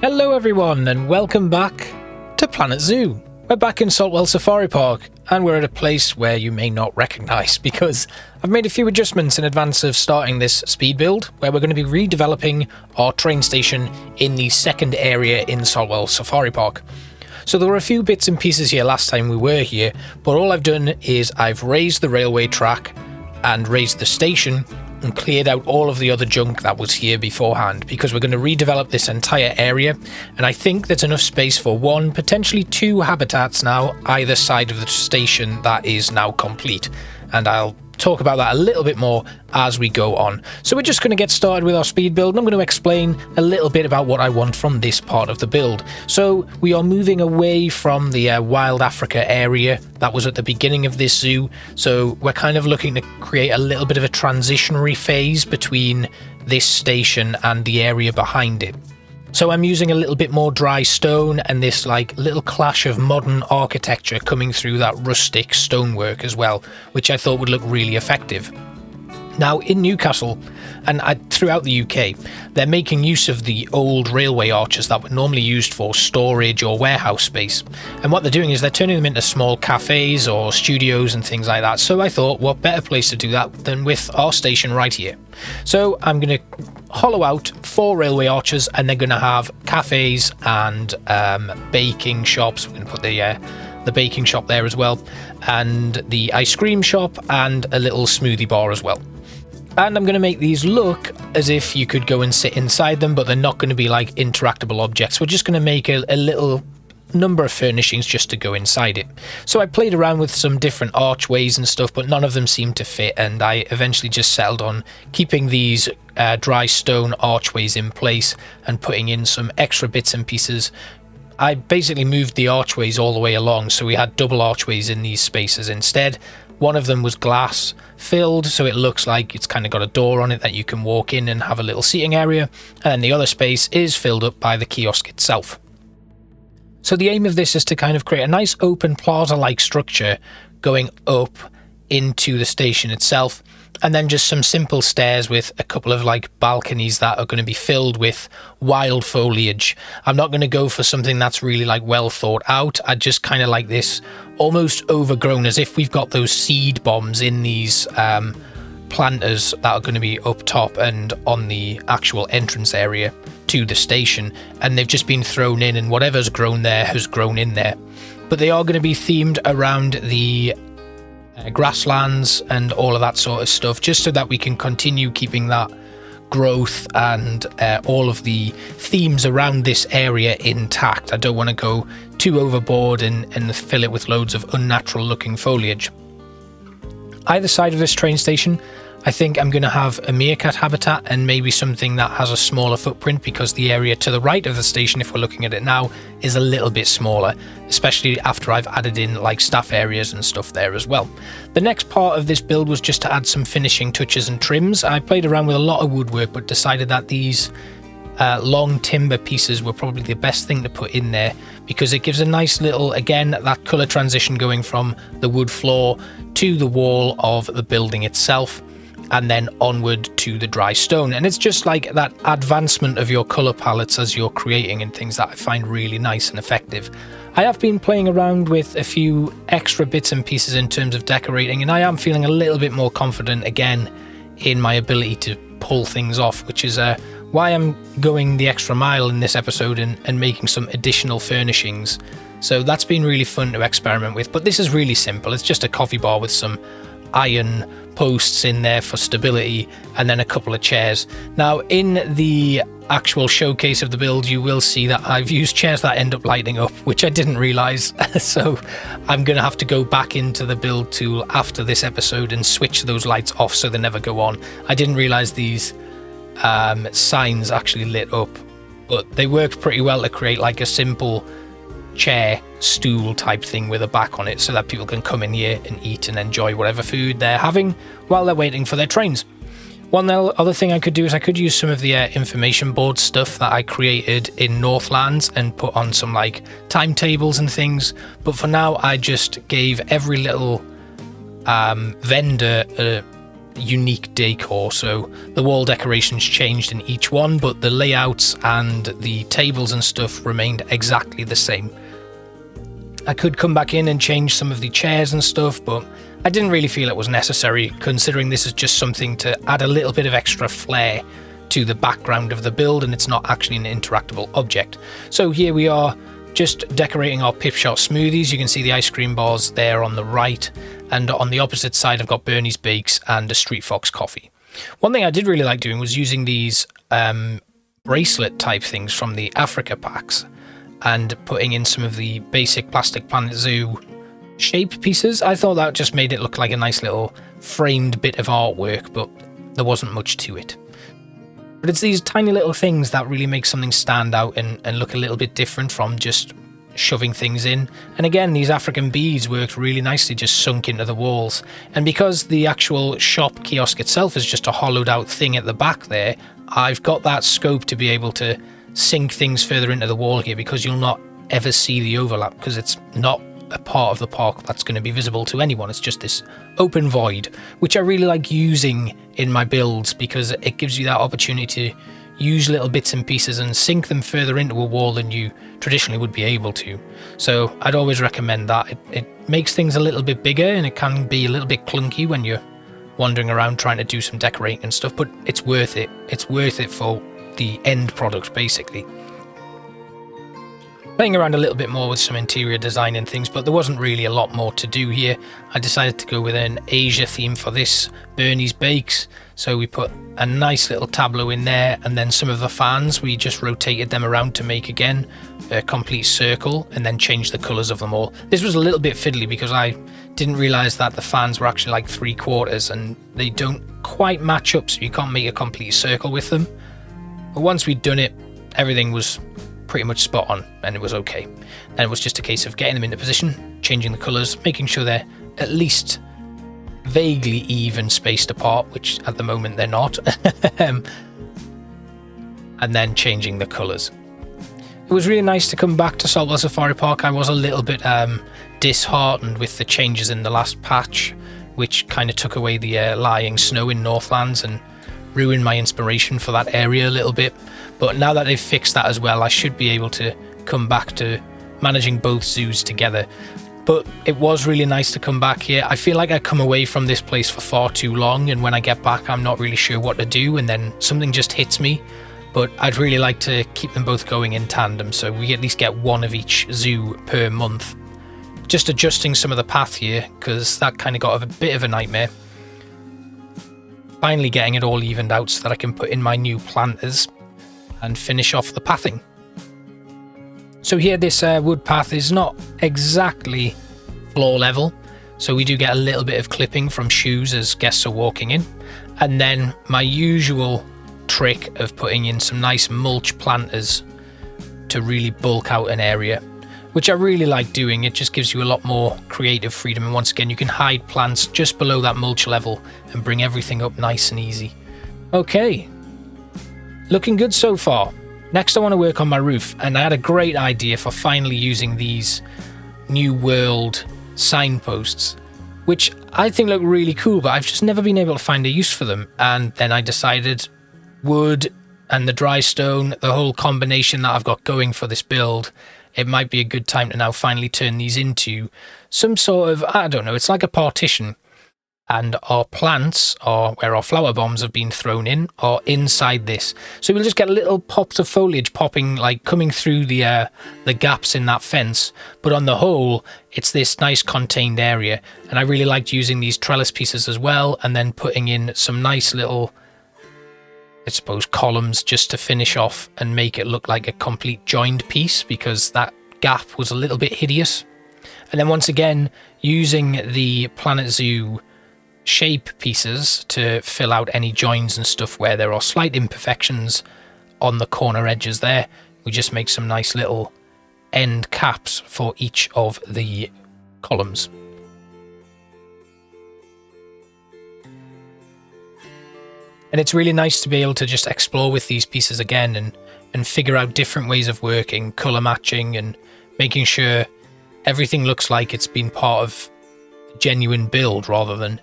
Hello everyone and welcome back to Planet Zoo. We're back in Saltwell Safari Park and we're at a place where you may not recognise because I've made a few adjustments in advance of starting this speed build where we're going to be redeveloping our train station in the second area in Saltwell Safari Park. So there were a few bits and pieces here last time we were here, but all I've done is I've raised the railway track and raised the station and cleared out all of the other junk that was here beforehand because we're going to redevelop this entire area, and I think there's enough space for one, potentially two habitats now either side of the station that is now complete, and I'll talk about that a little bit more as we go on. So we're just going to get started with our speed build and I'm going to explain a little bit about what I want from this part of the build. So we are moving away from the wild Africa area that was at the beginning of this zoo, so we're kind of looking to create a little bit of a transitionary phase between this station and the area behind it. So I'm using a little bit more dry stone and this like little clash of modern architecture coming through that rustic stonework as well, which I thought would look really effective. Now in Newcastle and throughout the UK, they're making use of the old railway arches that were normally used for storage or warehouse space. And what they're doing is they're turning them into small cafes or studios and things like that. So I thought, what better place to do that than with our station right here. So I'm going to hollow out 4 railway arches and they're going to have cafes and baking shops. We're going to put the baking shop there as well, and the ice cream shop and a little smoothie bar as well. And I'm going to make these look as if you could go and sit inside them, but they're not going to be like interactable objects. We're just going to make a little number of furnishings just to go inside it. So I played around with some different archways and stuff, but none of them seemed to fit, and I eventually just settled on keeping these dry stone archways in place and putting in some extra bits and pieces. I basically moved the archways all the way along, so we had double archways in these spaces instead. One of them was glass filled, so it looks like it's kind of got a door on it that you can walk in and have a little seating area, and then the other space is filled up by the kiosk itself. So the aim of this is to kind of create a nice open plaza-like structure going up into the station itself, and then just some simple stairs with a couple of like balconies that are going to be filled with wild foliage. I'm not going to go for something that's really like well thought out. I just kind of like this almost overgrown, as if we've got those seed bombs in these planters that are going to be up top and on the actual entrance area to the station, and they've just been thrown in and whatever's grown there has grown in there. But they are going to be themed around the grasslands and all of that sort of stuff, just so that we can continue keeping that growth and all of the themes around this area intact. I don't want to go too overboard and fill it with loads of unnatural looking foliage. Either side of this train station, I think I'm going to have a meerkat habitat and maybe something that has a smaller footprint, because the area to the right of the station, if we're looking at it now, is a little bit smaller, especially after I've added in like staff areas and stuff there as well. The next part of this build was just to add some finishing touches and trims. I played around with a lot of woodwork, but decided that these long timber pieces were probably the best thing to put in there, because it gives a nice little, again, that colour transition going from the wood floor to the wall of the building itself, and then onward to the dry stone. And it's just like that advancement of your colour palettes as you're creating and things that I find really nice and effective. I have been playing around with a few extra bits and pieces in terms of decorating, and I am feeling a little bit more confident again in my ability to pull things off, which is why I'm going the extra mile in this episode and making some additional furnishings. So that's been really fun to experiment with, but this is really simple. It's just a coffee bar with some iron posts in there for stability and then a couple of chairs. Now in the actual showcase of the build, you will see that I've used chairs that end up lighting up, which I didn't realize. So I'm gonna have to go back into the build tool after this episode and switch those lights off so they never go on. I didn't realize these signs actually lit up, but they worked pretty well to create like a simple chair stool type thing with a back on it, so that people can come in here and eat and enjoy whatever food they're having while they're waiting for their trains. One other thing I could do is I could use some of the information board stuff that I created in Northlands and put on some like timetables and things, but for now I just gave every little vendor unique decor, so the wall decorations changed in each one, but the layouts and the tables and stuff remained exactly the same. I could come back in and change some of the chairs and stuff, but I didn't really feel it was necessary, considering this is just something to add a little bit of extra flair to the background of the build, and it's not actually an interactable object. So here we are, just decorating our Pip Shot smoothies. You can see the ice cream bars there on the right, and on the opposite side I've got Bernie's Bakes and a Street Fox coffee. One thing I did really like doing was using these bracelet type things from the Africa packs and putting in some of the basic plastic Planet Zoo shape pieces. I thought that just made it look like a nice little framed bit of artwork, but there wasn't much to it. But it's these tiny little things that really make something stand out and look a little bit different from just shoving things in. And again, these African beads worked really nicely, just sunk into the walls. And because the actual shop kiosk itself is just a hollowed out thing at the back there, I've got that scope to be able to sink things further into the wall here, because you'll not ever see the overlap, because it's not a part of the park that's going to be visible to anyone. It's just this open void, which I really like using in my builds, because it gives you that opportunity to use little bits and pieces and sink them further into a wall than you traditionally would be able to. So I'd always recommend that. It makes things a little bit bigger, and it can be a little bit clunky when you're wandering around trying to do some decorating and stuff, but it's worth it. It's worth it for the end product, basically. Playing around a little bit more with some interior design and things, but there wasn't really a lot more to do here. I decided to go with an Asia theme for this, Bernie's Bakes. So we put a nice little tableau in there, and then some of the fans, we just rotated them around to make, again, a complete circle, and then change the colours of them all. This was a little bit fiddly because I didn't realise that the fans were actually like 3/4, and they don't quite match up, so you can't make a complete circle with them. But once we'd done it, everything was pretty much spot on, and it was okay. And it was just a case of getting them into position, changing the colours, making sure they're at least vaguely even spaced apart, which at the moment they're not, and then changing the colours. It was really nice to come back to Saltwell Safari Park. I was a little bit disheartened with the changes in the last patch, which kind of took away the lying snow in Northlands and ruined my inspiration for that area a little bit. But now that they've fixed that as well, I should be able to come back to managing both zoos together. But it was really nice to come back here. I feel like I come away from this place for far too long, and when I get back I'm not really sure what to do, and then something just hits me. But I'd really like to keep them both going in tandem, so we at least get one of each zoo per month. Just adjusting some of the path here, because that kind of got a bit of a nightmare. Finally getting it all evened out so that I can put in my new planters and finish off the pathing. So here, this wood path is not exactly floor level, so we do get a little bit of clipping from shoes as guests are walking in. And then my usual trick of putting in some nice mulch planters to really bulk out an area, which I really like doing. It just gives you a lot more creative freedom, and once again you can hide plants just below that mulch level and bring everything up nice and easy. Okay, looking good so far. Next I want to work on my roof, and I had a great idea for finally using these New World signposts, which I think look really cool, but I've just never been able to find a use for them. And then I decided wood and the dry stone, the whole combination that I've got going for this build, it might be a good time to now finally turn these into some sort of, I don't know, it's like a partition. And our plants, or where our flower bombs have been thrown in, are inside this. So we'll just get little pops of foliage popping, like coming through the gaps in that fence. But on the whole, it's this nice contained area. And I really liked using these trellis pieces as well, and then putting in some nice little, I suppose, columns just to finish off and make it look like a complete joined piece, because that gap was a little bit hideous. And then once again, using the Planet Zoo shape pieces to fill out any joins and stuff where there are slight imperfections on the corner edges there. We just make some nice little end caps for each of the columns. And it's really nice to be able to just explore with these pieces again and figure out different ways of working, colour matching, and making sure everything looks like it's been part of a genuine build rather than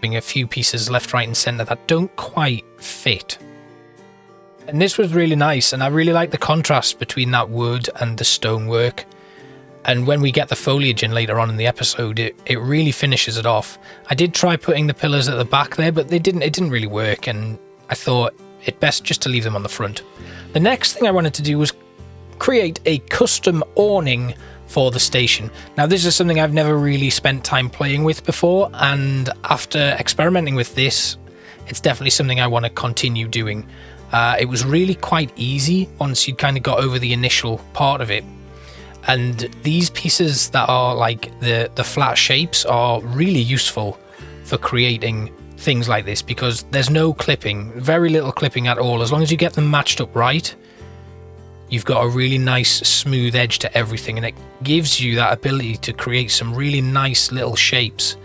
having a few pieces left, right and centre that don't quite fit. And this was really nice, and I really like the contrast between that wood and the stonework. And when we get the foliage in later on in the episode, it really finishes it off. I did try putting the pillars at the back there, but it didn't really work, and I thought it best just to leave them on the front. The next thing I wanted to do was create a custom awning for the station. Now this is something I've never really spent time playing with before, and after experimenting with this, it's definitely something I want to continue doing. It was really quite easy once you kind of got over the initial part of it. And these pieces that are like the flat shapes are really useful for creating things like this, because there's no clipping, very little clipping at all. As long as you get them matched up right, you've got a really nice smooth edge to everything, and it gives you that ability to create some really nice little shapes.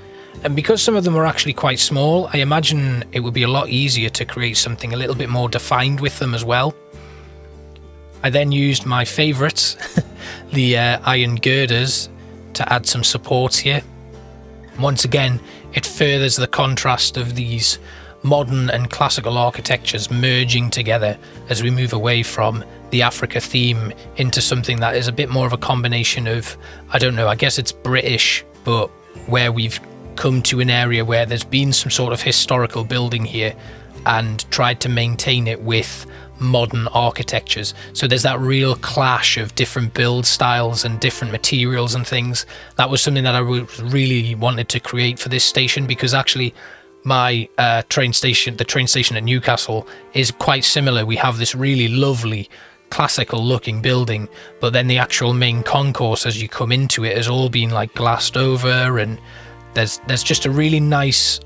And because some of them are actually quite small, I imagine it would be a lot easier to create something a little bit more defined with them as well. I then used my favourites, the iron girders, to add some supports here. Once again, it furthers the contrast of these modern and classical architectures merging together as we move away from the Africa theme into something that is a bit more of a combination of, I don't know, I guess it's British, but where we've come to an area where there's been some sort of historical building here and tried to maintain it with modern architectures. So there's that real clash of different build styles and different materials and things. That was something that I really wanted to create for this station, because actually my the train station at Newcastle is quite similar. We have this really lovely classical looking building, but then the actual main concourse as you come into it has all been like glassed over, and there's just a really nice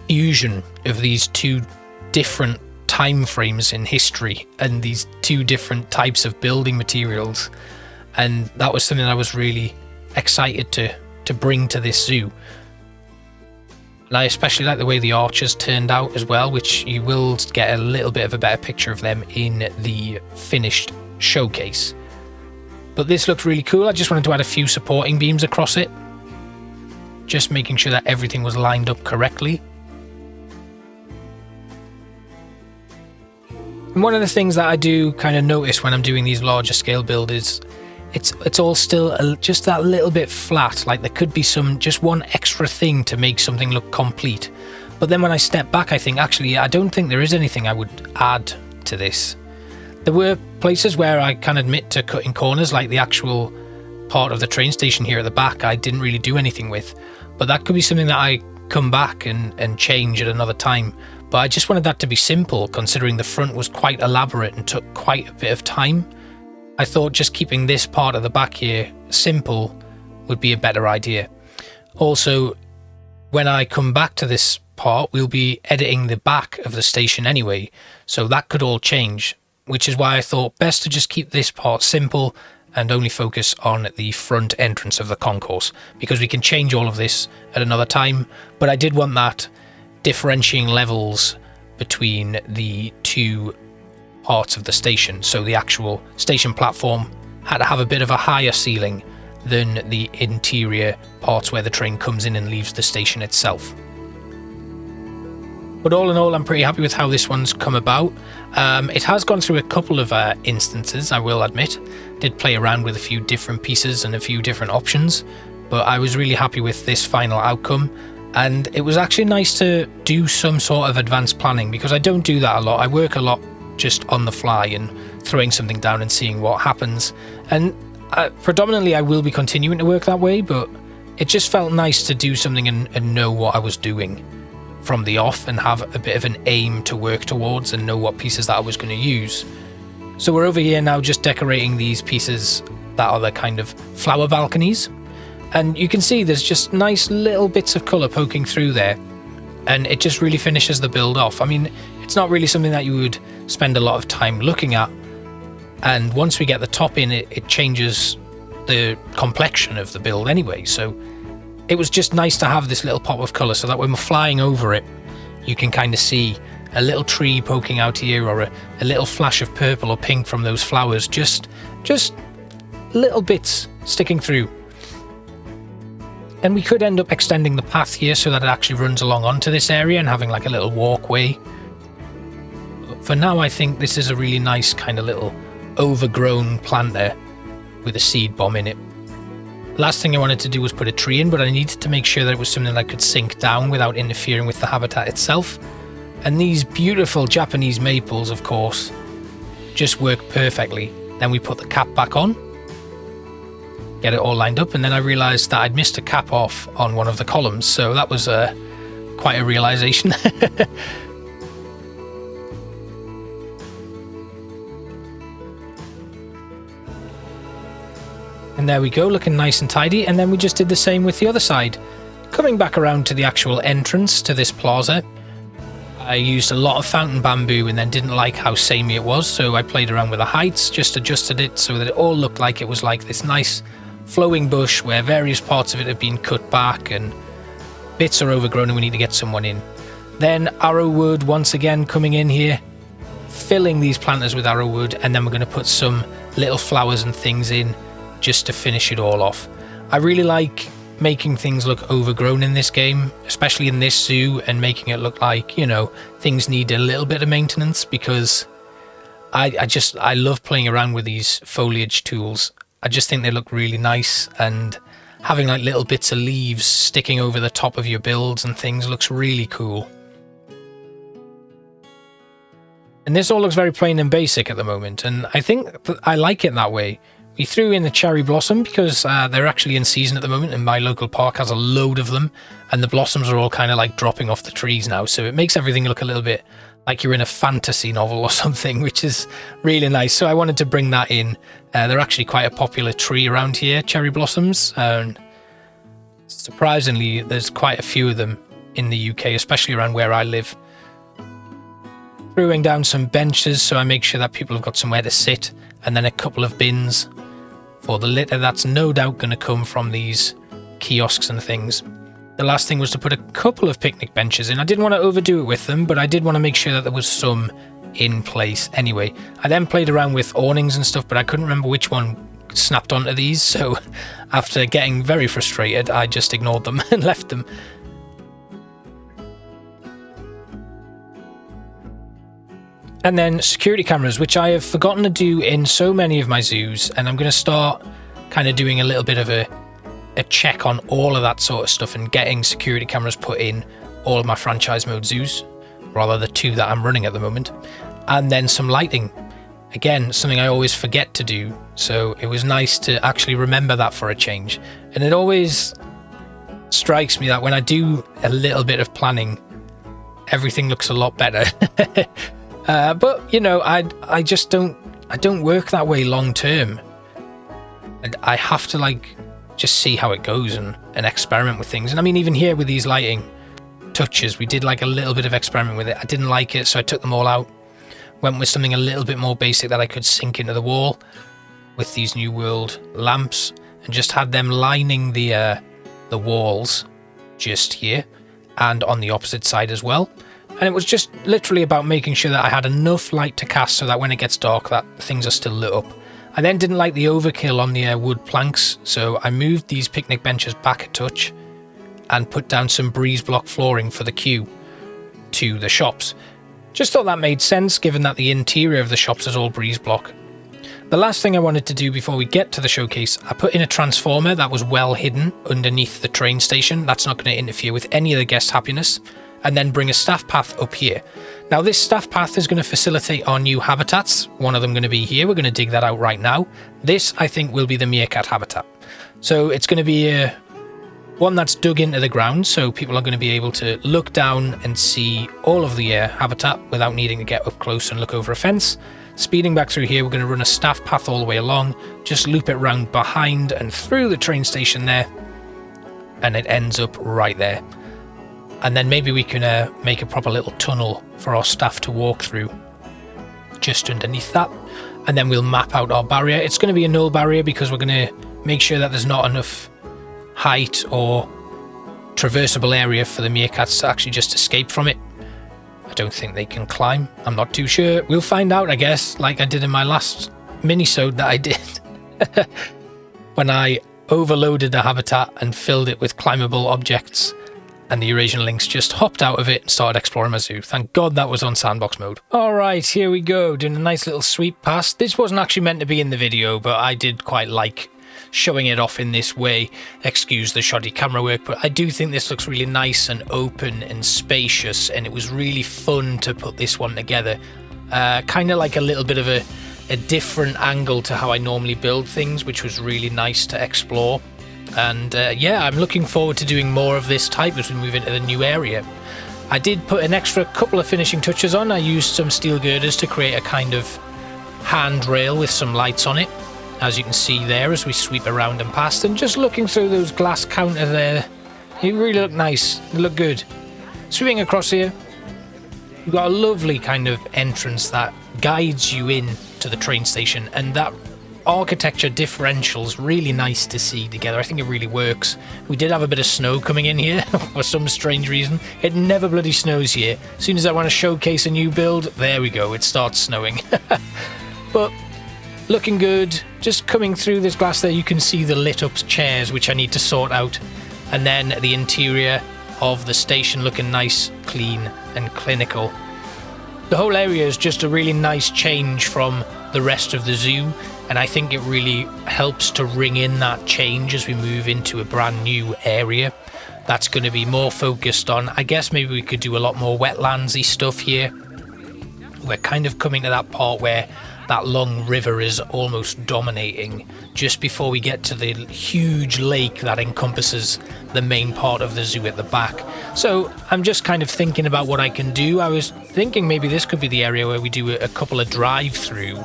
fusion of these two different time frames in history and these two different types of building materials. And that was something that I was really excited to bring to this zoo. And I especially like the way the arches turned out as well, which you will get a little bit of a better picture of them in the finished showcase. But this looked really cool. I just wanted to add a few supporting beams across it, just making sure that everything was lined up correctly. And one of the things that I do kind of notice when I'm doing these larger scale builds is it's all still just that little bit flat. Like there could be just one extra thing to make something look complete. But then when I step back, I think actually I don't think there is anything I would add to this. There were places where I can admit to cutting corners, like the actual part of the train station here at the back I didn't really do anything with. But that could be something that I come back and change at another time. But I just wanted that to be simple, considering the front was quite elaborate and took quite a bit of time. I thought just keeping this part of the back here simple would be a better idea. Also, when I come back to this part, we'll be editing the back of the station anyway, so that could all change, which is why I thought best to just keep this part simple and only focus on the front entrance of the concourse, because we can change all of this at another time. But I did want that differentiating levels between the two parts of the station. So the actual station platform had to have a bit of a higher ceiling than the interior parts where the train comes in and leaves the station itself. But all in all, I'm pretty happy with how this one's come about. It has gone through a couple of instances, I will admit. Did play around with a few different pieces and a few different options, but I was really happy with this final outcome. And it was actually nice to do some sort of advanced planning, because I don't do that a lot. I work a lot just on the fly and throwing something down and seeing what happens. And predominantly I will be continuing to work that way, but it just felt nice to do something and know what I was doing from the off and have a bit of an aim to work towards and know what pieces that I was going to use. So we're over here now just decorating these pieces that are the kind of flower balconies. And you can see there's just nice little bits of colour poking through there, and it just really finishes the build off. I mean, it's not really something that you would spend a lot of time looking at, and once we get the top in, it changes the complexion of the build anyway. So it was just nice to have this little pop of colour, so that when we're flying over it, you can kind of see a little tree poking out here, or a little flash of purple or pink from those flowers, just little bits sticking through. And we could end up extending the path here so that it actually runs along onto this area and having like a little walkway. For now, I think this is a really nice kind of little overgrown plant there with a seed bomb in it. Last thing I wanted to do was put a tree in, but I needed to make sure that it was something that could sink down without interfering with the habitat itself. And these beautiful Japanese maples, of course, just work perfectly. Then we put the cap back on, get it all lined up, and then I realised that I'd missed a cap off on one of the columns, so that was quite a realisation. And there we go, looking nice and tidy. And then we just did the same with the other side. Coming back around to the actual entrance to this plaza, I used a lot of fountain bamboo and then didn't like how samey it was, so I played around with the heights, just adjusted it so that it all looked like it was like this nice flowing bush where various parts of it have been cut back and bits are overgrown and we need to get someone in. Then arrowwood once again coming in here, filling these planters with arrowwood, and then we're going to put some little flowers and things in just to finish it all off. I really like making things look overgrown in this game, especially in this zoo, and making it look like, you know, things need a little bit of maintenance, because I love playing around with these foliage tools. I just think they look really nice, and having like little bits of leaves sticking over the top of your builds and things looks really cool. And this all looks very plain and basic at the moment, and I think that I like it that way. We threw in the cherry blossom because they're actually in season at the moment, and my local park has a load of them, and the blossoms are all kind of like dropping off the trees now, so it makes everything look a little bit like you're in a fantasy novel or something, which is really nice. So I wanted to bring that in. They're actually quite a popular tree around here, cherry blossoms, and surprisingly there's quite a few of them in the UK, especially around where I live. Throwing down some benches so I make sure that people have got somewhere to sit, and then a couple of bins for the litter that's no doubt going to come from these kiosks and things. The last thing was to put a couple of picnic benches in. I didn't want to overdo it with them, but I did want to make sure that there was some in place anyway. I then played around with awnings and stuff, but I couldn't remember which one snapped onto these, so after getting very frustrated, I just ignored them and left them. And then security cameras, which I have forgotten to do in so many of my zoos, and I'm going to start kind of doing a little bit of a check on all of that sort of stuff and getting security cameras put in all of my franchise mode zoos, rather the two that I'm running at the moment. And then some lighting. Again, something I always forget to do, so it was nice to actually remember that for a change. And it always strikes me that when I do a little bit of planning, everything looks a lot better. But you know, I don't work that way long term, and I have to like just see how it goes and experiment with things. And I mean, even here with these lighting touches, we did like a little bit of experiment with it. I didn't like it, so I took them all out, went with something a little bit more basic that I could sink into the wall with these New World lamps, and just had them lining the walls just here and on the opposite side as well. And it was just literally about making sure that I had enough light to cast so that when it gets dark that things are still lit up. I then didn't like the overkill on the wood planks, so I moved these picnic benches back a touch and put down some breeze block flooring for the queue to the shops. Just thought that made sense given that the interior of the shops is all breeze block. The last thing I wanted to do before we get to the showcase, I put in a transformer that was well hidden underneath the train station. That's not going to interfere with any of the guests' happiness. And then bring a staff path up here. Now this staff path is going to facilitate our new habitats. One of them going to be here. We're going to dig that out right now. This, I think, will be the meerkat habitat. So it's going to be one that's dug into the ground, so people are going to be able to look down and see all of the habitat without needing to get up close and look over a fence. Speeding back through here, we're going to run a staff path all the way along, just loop it round behind and through the train station there, and it ends up right there. And then maybe we can make a proper little tunnel for our staff to walk through just underneath that. And then we'll map out our barrier. It's going to be a null barrier because we're going to make sure that there's not enough height or traversable area for the meerkats to actually just escape from it. I don't think they can climb. I'm not too sure. We'll find out, I guess, like I did in my last mini-sode that I did. When I overloaded the habitat and filled it with climbable objects, and the Eurasian lynx just hopped out of it and started exploring my zoo. Thank God that was on sandbox mode. Alright, here we go, doing a nice little sweep past. This wasn't actually meant to be in the video, but I did quite like showing it off in this way. Excuse the shoddy camera work, but I do think this looks really nice and open and spacious, and it was really fun to put this one together. Kind of like a little bit of a different angle to how I normally build things, which was really nice to explore. And yeah, I'm looking forward to doing more of this type as we move into the new area. I did put an extra couple of finishing touches on. I used some steel girders to create a kind of handrail with some lights on it, as you can see there as we sweep around and past. And just looking through those glass counters there, they really look nice, they look good. Sweeping across here, we've got a lovely kind of entrance that guides you in to the train station, and that architecture differential's really nice to see together. I think it really works. We did have a bit of snow coming in here for some strange reason. It never bloody snows here. As soon as I want to showcase a new build, there we go, it starts snowing. But looking good. Just coming through this glass there, you can see the lit up chairs, which I need to sort out, and then the interior of the station looking nice, clean and clinical. The whole area is just a really nice change from the rest of the zoo, and I think it really helps to ring in that change as we move into a brand new area that's going to be more focused on, I guess maybe we could do a lot more wetlandsy stuff here. We're kind of coming to that part where that long river is almost dominating just before we get to the huge lake that encompasses the main part of the zoo at the back. So I'm just kind of thinking about what I can do. I was thinking maybe this could be the area where we do a couple of drive-through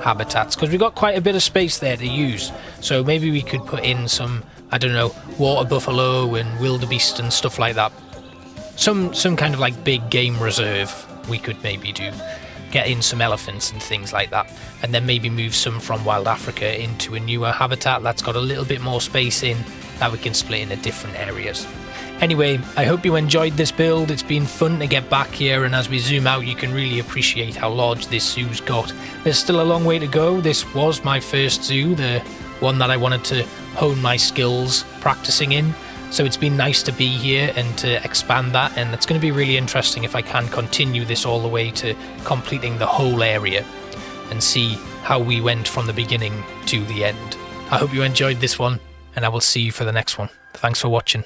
habitats, because we've got quite a bit of space there to use. So maybe we could put in some, I don't know, water buffalo and wildebeest and stuff like that. Some kind of like big game reserve we could maybe do. Get in some elephants and things like that, and then maybe move some from Wild Africa into a newer habitat that's got a little bit more space in that we can split into different areas. Anyway, I hope you enjoyed this build. It's been fun to get back here, and as we zoom out you can really appreciate how large this zoo's got. There's still a long way to go. This was my first zoo, the one that I wanted to hone my skills practicing in. So it's been nice to be here and to expand that, and it's going to be really interesting if I can continue this all the way to completing the whole area and see how we went from the beginning to the end. I hope you enjoyed this one, and I will see you for the next one. Thanks for watching.